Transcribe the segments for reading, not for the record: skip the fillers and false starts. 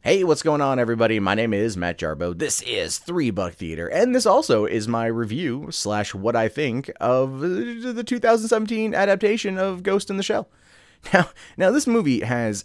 Hey, what's going on, everybody? My name is Matt Jarbo. This is $3 Theater, and this also is my review / what I think of the 2017 adaptation of Ghost in the Shell. Now, this movie has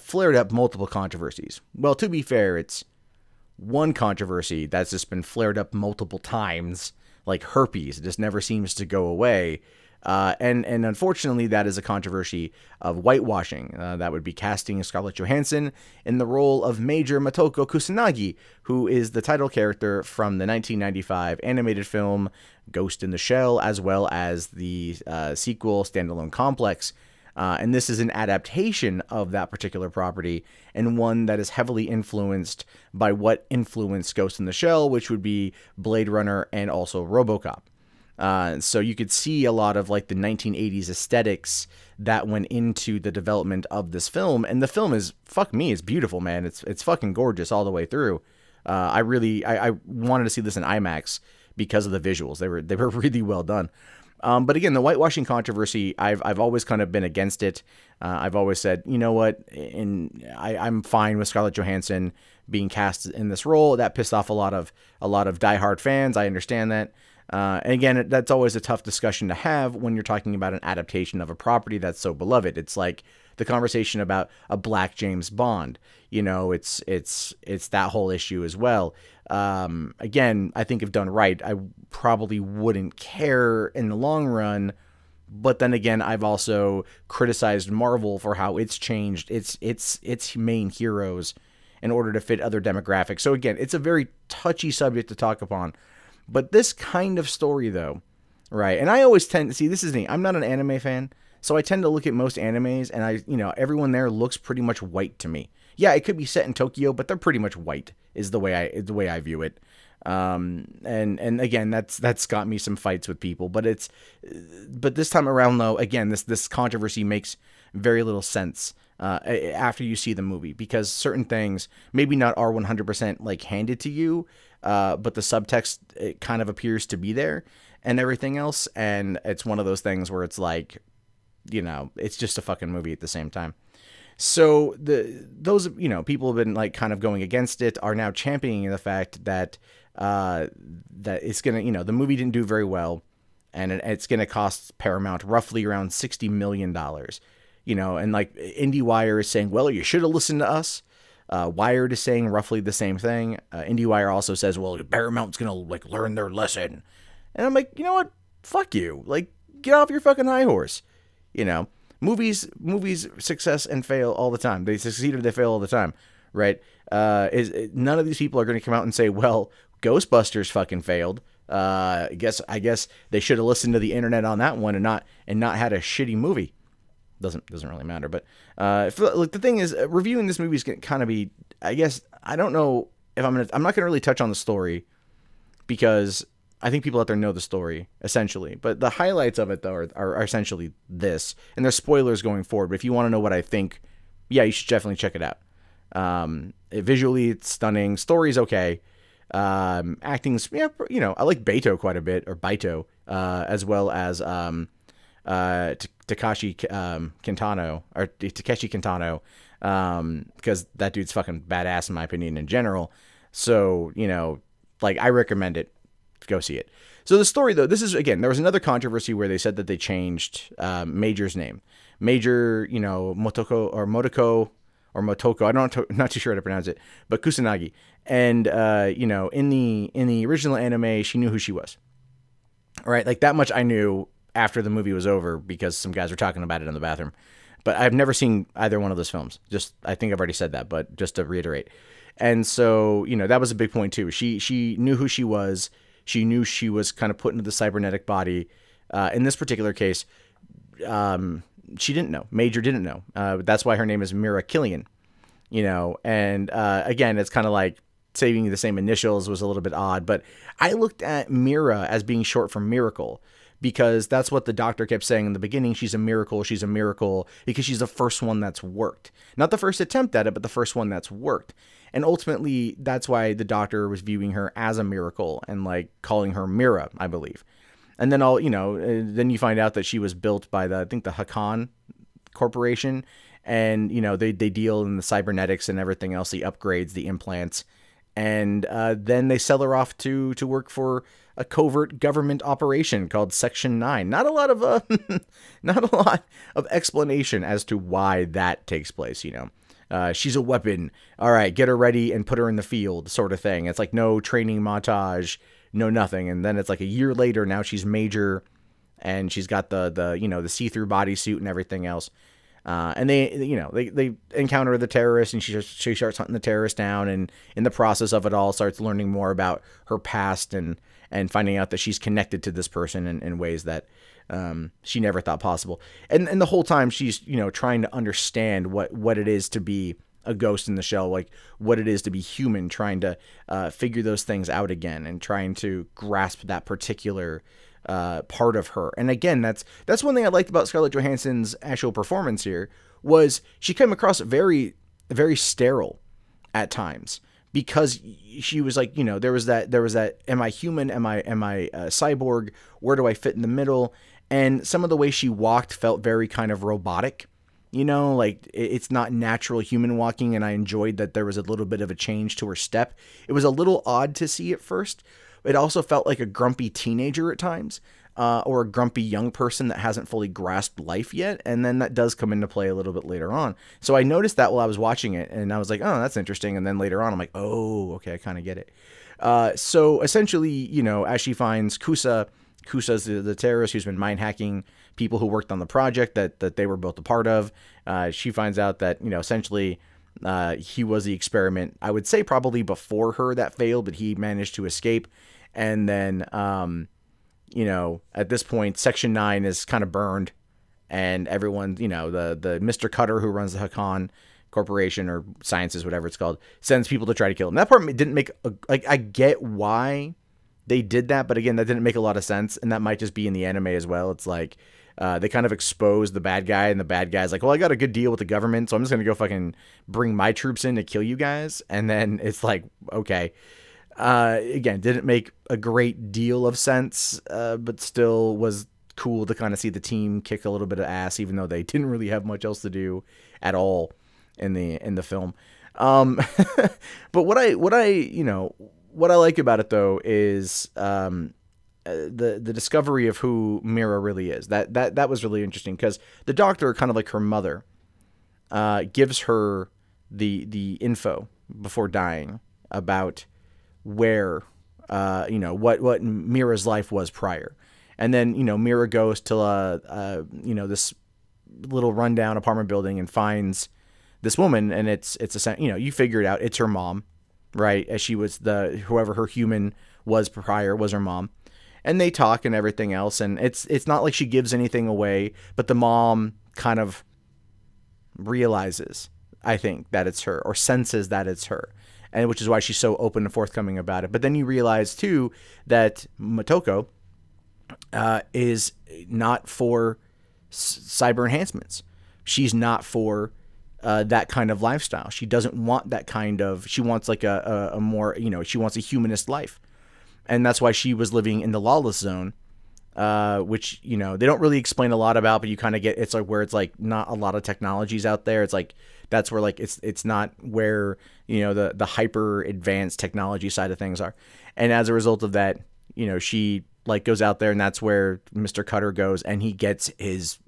flared up multiple controversies. Well, to be fair, it's one controversy that's just been flared up multiple times, like herpes. It just never seems to go away. And unfortunately, that is a controversy of whitewashing. That would be casting Scarlett Johansson in the role of Major Motoko Kusanagi, who is the title character from the 1995 animated film Ghost in the Shell, as well as the sequel Standalone Complex. And this is an adaptation of that particular property, and one that is heavily influenced by what influenced Ghost in the Shell, which would be Blade Runner and also RoboCop. So you could see a lot of like the 1980s aesthetics that went into the development of this film. And the film is, fuck me, it's beautiful, man. It's fucking gorgeous all the way through. I wanted to see this in IMAX because of the visuals. They were really well done. But again, the whitewashing controversy, I've always kind of been against it. I've always said, you know what, I'm fine with Scarlett Johansson being cast in this role. That pissed off a lot of diehard fans. I understand that. And again, that's always a tough discussion to have when you're talking about an adaptation of a property that's so beloved. It's like the conversation about a black James Bond. You know, it's that whole issue as well. Again, I think if done right, I probably wouldn't care in the long run. But then again, I've also criticized Marvel for how it's changed its main heroes in order to fit other demographics. So again, it's a very touchy subject to talk upon. But this kind of story, though, right? And I always tend to see, this is me. I'm not an anime fan, so I tend to look at most animes, and everyone there looks pretty much white to me. Yeah, it could be set in Tokyo, but they're pretty much white, is the way I view it. And again, that's got me some fights with people. But this time around, though, again, this controversy makes very little sense after you see the movie, because certain things maybe not are 100% like handed to you. But the subtext, it kind of appears to be there and everything else. And it's one of those things where it's like, it's just a fucking movie at the same time. So those people have been like kind of going against it are now championing the fact that, that it's going to, the movie didn't do very well, and it's going to cost Paramount roughly around $60 million, and like IndieWire is saying, well, you should have listened to us. Wired is saying roughly the same thing. IndieWire also says, well, Paramount's going to like learn their lesson. And I'm like, you know what? Fuck you. Like, get off your fucking high horse. Movies success and fail all the time. They succeed or they fail all the time. Right. None of these people are going to come out and say, well, Ghostbusters fucking failed. I guess they should have listened to the internet on that one and not had a shitty movie. Doesn't really matter, but look, the thing is, reviewing this movie is going to kind of be, I guess, I don't know if I'm not going to really touch on the story, because I think people out there know the story essentially, but the highlights of it though are essentially this, and there's spoilers going forward. But if you want to know what I think, yeah, you should definitely check it out. Visually, it's stunning. Story's okay. Acting's, yeah, I like Beto quite a bit, or Baito, as well as Takeshi Kitano, because that dude's fucking badass in my opinion in general. So, like, I recommend it. Go see it. So the story, though, this is, again, there was another controversy where they said that they changed Major's name. Major, Motoko or Motoko, I'm not too sure how to pronounce it, but Kusanagi. And, in the original anime, she knew who she was. All right, like, that much I knew after the movie was over, because some guys were talking about it in the bathroom. But I've never seen either one of those films. I think I've already said that, but just to reiterate. And so, that was a big point too. She knew who she was. She knew she was kind of put into the cybernetic body. In this particular case, she didn't know. Major didn't know. That's why her name is Mira Killian. And again, it's kind of like saving the same initials was a little bit odd. But I looked at Mira as being short for miracle, because that's what the doctor kept saying in the beginning. She's a miracle, because she's the first one that's worked. Not the first attempt at it, but the first one that's worked. And ultimately, that's why the doctor was viewing her as a miracle and like calling her Mira, I believe. And then then you find out that she was built by I think the Hakan Corporation, and they deal in the cybernetics and everything else, the upgrades, the implants, and then they sell her off to work for a covert government operation called Section 9. Not a lot of not a lot of explanation as to why that takes place. She's a weapon. All right, get her ready and put her in the field, sort of thing. It's like no training montage, no nothing. And then it's like a year later, now she's major, and she's got the see-through bodysuit and everything else. And they encounter the terrorists, and she starts hunting the terrorists down, and in the process of it all, starts learning more about her past and finding out that she's connected to this person in ways that she never thought possible. And the whole time she's trying to understand what it is to be a ghost in the shell, like what it is to be human, trying to figure those things out again, and trying to grasp that particular part of her. And again, that's one thing I liked about Scarlett Johansson's actual performance here, was she came across very, very sterile at times, because she was like, there was that, am I human? Am I a cyborg? Where do I fit in the middle? And some of the way she walked felt very kind of robotic, like it's not natural human walking. And I enjoyed that there was a little bit of a change to her step. It was a little odd to see at first. It also felt like a grumpy teenager at times, or a grumpy young person that hasn't fully grasped life yet. And then that does come into play a little bit later on. So I noticed that while I was watching it, and I was like, oh, that's interesting. And then later on, I'm like, oh, okay, I kind of get it. So essentially, as she finds Kusa's the terrorist who's been mind hacking people who worked on the project that they were both a part of. She finds out that, essentially, he was the experiment, I would say probably before her, that failed, but he managed to escape. And then, at this point, Section 9 is kind of burned, and everyone, the Mr. Cutter who runs the Hakan Corporation, or Sciences, whatever it's called, sends people to try to kill him. That part didn't make, I get why they did that, but again, that didn't make a lot of sense, and that might just be in the anime as well. It's like, they kind of expose the bad guy, and the bad guy's like, well, I got a good deal with the government, so I'm just going to go fucking bring my troops in to kill you guys. And then it's like, okay. Again, didn't make a great deal of sense, but still was cool to kind of see the team kick a little bit of ass, even though they didn't really have much else to do at all in the film. But what I like about it, though, is the discovery of who Mira really is. That was really interesting, because the doctor, kind of like her mother, gives her the info before dying about where, what Mira's life was prior. And then, Mira goes to, this little rundown apartment building and finds this woman, and it's you figure it out. It's her mom, right? As she was whoever her human was prior was her mom. And they talk and everything else. And it's not like she gives anything away, but the mom kind of realizes, I think, that it's her, or senses that it's her. And which is why she's so open and forthcoming about it. But then you realize, too, that Motoko is not for cyber enhancements. She's not for that kind of lifestyle. She doesn't want that kind of... She wants like a more... she wants a humanist life. And that's why she was living in the lawless zone, which, they don't really explain a lot about, but you kind of get... It's like where it's like not a lot of technologies out there. It's like... That's where, like, it's not where, the hyper advanced technology side of things are. And as a result of that, she, like, goes out there, and that's where Mr. Cutter goes, and he gets his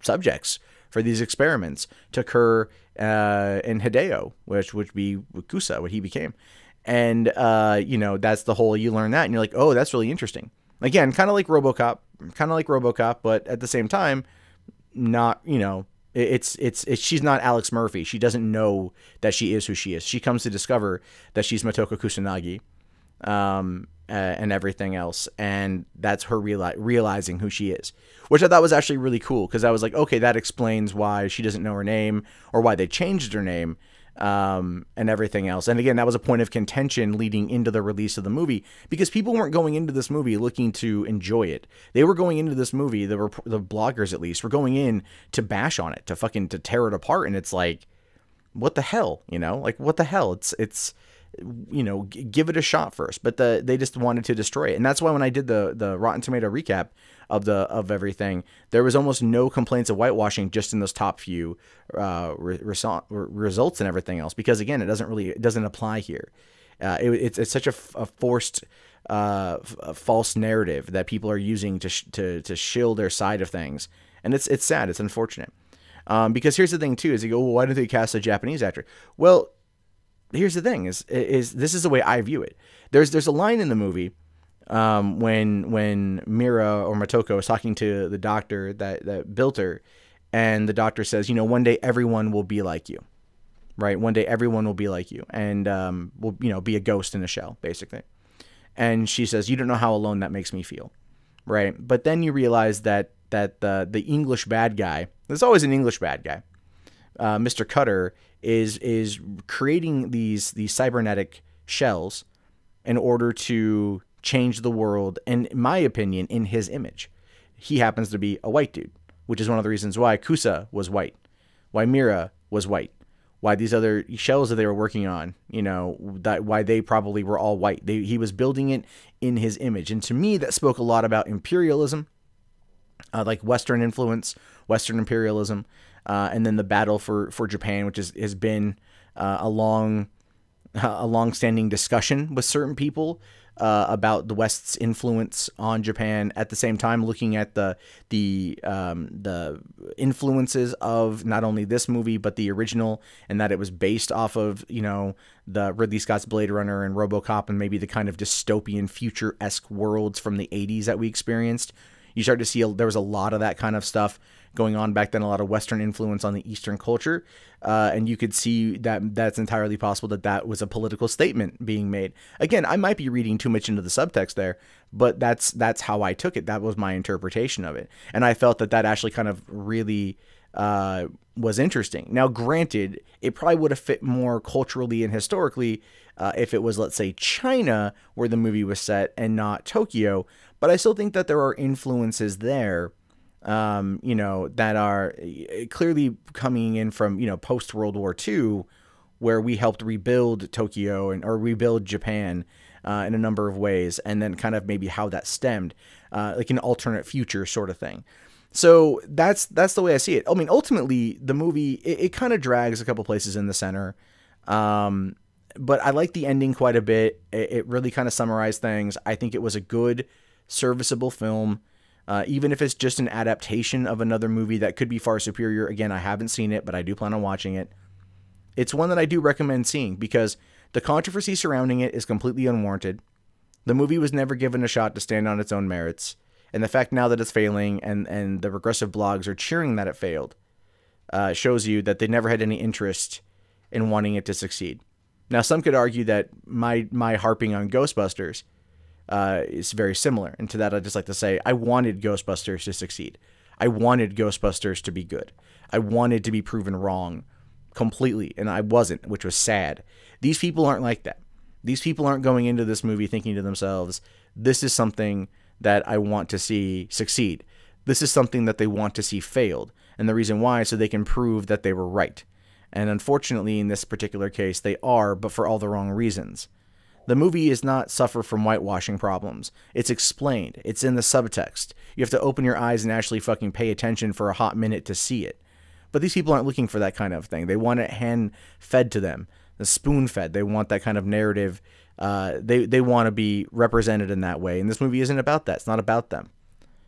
subjects for these experiments. Took her and Hideo, which would be Kusa, what he became. And, that's the whole, you learn that, and you're like, oh, that's really interesting. Again, kind of like RoboCop, but at the same time, not, it's she's not Alex Murphy. She doesn't know that she is who she is. She comes to discover that she's Motoko Kusanagi, and everything else, and that's her realizing who she is, which I thought was actually really cool, because I was like, okay, that explains why she doesn't know her name, or why they changed her name, and everything else. And again, that was a point of contention leading into the release of the movie, because people weren't going into this movie looking to enjoy it. They were going into this movie, the bloggers at least, were going in to bash on it, to tear it apart. And it's like, what the hell, like, what the hell? It's give it a shot first. But they just wanted to destroy it. And that's why when I did the Rotten Tomato recap of everything, there was almost no complaints of whitewashing just in those top few results and everything else. Because again, it doesn't apply here. It's such a forced false narrative that people are using to shield their side of things. And it's sad. It's unfortunate. Because here's the thing too, is you go, well, why didn't they cast a Japanese actor? Well, here's the thing is this is the way I view it. There's a line in the movie, when Mira or Motoko is talking to the doctor that built her, and the doctor says, one day everyone will be like you, right? One day everyone will be like you, and will be a ghost in a shell, basically. And she says, you don't know how alone that makes me feel, right? But then you realize that the English bad guy, there's always an English bad guy, Mr. Cutter, is creating these cybernetic shells in order to change the world, and in my opinion, in his image. He happens to be a white dude, which is one of the reasons why Kusa was white, why Mira was white, why these other shells that they were working on, why they probably were all white. He was building it in his image. And to me, that spoke a lot about imperialism, like Western influence, Western imperialism, and then the battle for Japan, which has been a long-standing discussion with certain people about the West's influence on Japan. At the same time, looking at the influences of not only this movie but the original, and that it was based off of the Ridley Scott's Blade Runner and RoboCop, and maybe the kind of dystopian future-esque worlds from the 80s that we experienced. You start to see there was a lot of that kind of stuff going on back then, a lot of Western influence on the Eastern culture, and you could see that's entirely possible that was a political statement being made. Again, I might be reading too much into the subtext there, but that's how I took it. That was my interpretation of it, and I felt that actually kind of really was interesting. Now, granted, it probably would have fit more culturally and historically if it was, let's say, China where the movie was set and not Tokyo, but I still think that there are influences there that are clearly coming in from, post World War II, where we helped rebuild Tokyo or rebuild Japan in a number of ways, and then kind of maybe how that stemmed, like an alternate future sort of thing. So that's the way I see it. I mean, ultimately, the movie, it kind of drags a couple places in the center, but I like the ending quite a bit. It really kind of summarized things. I think it was a good, serviceable film. Even if it's just an adaptation of another movie that could be far superior. Again, I haven't seen it, but I do plan on watching it. It's one that I do recommend seeing because the controversy surrounding it is completely unwarranted. The movie was never given a shot to stand on its own merits. And the fact now that it's failing and the regressive blogs are cheering that it failed shows you that they never had any interest in wanting it to succeed. Now, some could argue that my harping on Ghostbusters is very similar. And to that, I'd just like to say, I wanted Ghostbusters to succeed. I wanted Ghostbusters to be good. I wanted to be proven wrong completely, and I wasn't, which was sad. These people aren't like that. These people aren't going into this movie thinking to themselves, this is something that I want to see succeed. This is something that they want to see failed. And the reason why, so they can prove that they were right. And unfortunately, in this particular case, they are, but for all the wrong reasons. The movie does not suffer from whitewashing problems. It's explained. It's in the subtext. You have to open your eyes and actually fucking pay attention for a hot minute to see it. But these people aren't looking for that kind of thing. They want it hand-fed to them, spoon-fed. They want that kind of narrative. They want to be represented in that way. And this movie isn't about that. It's not about them.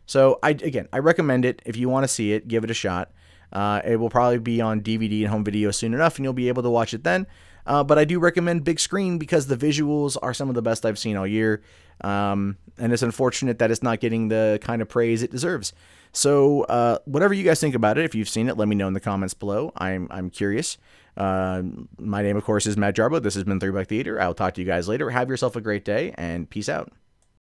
So, I recommend it. If you want to see it, give it a shot. It will probably be on DVD and home video soon enough, and you'll be able to watch it then. But I do recommend big screen because the visuals are some of the best I've seen all year. And it's unfortunate that it's not getting the kind of praise it deserves. So whatever you guys think about it, if you've seen it, let me know in the comments below. I'm curious. My name, of course, is Matt Jarbo. This has been 3 Buck Theater. I'll talk to you guys later. Have yourself a great day, and peace out.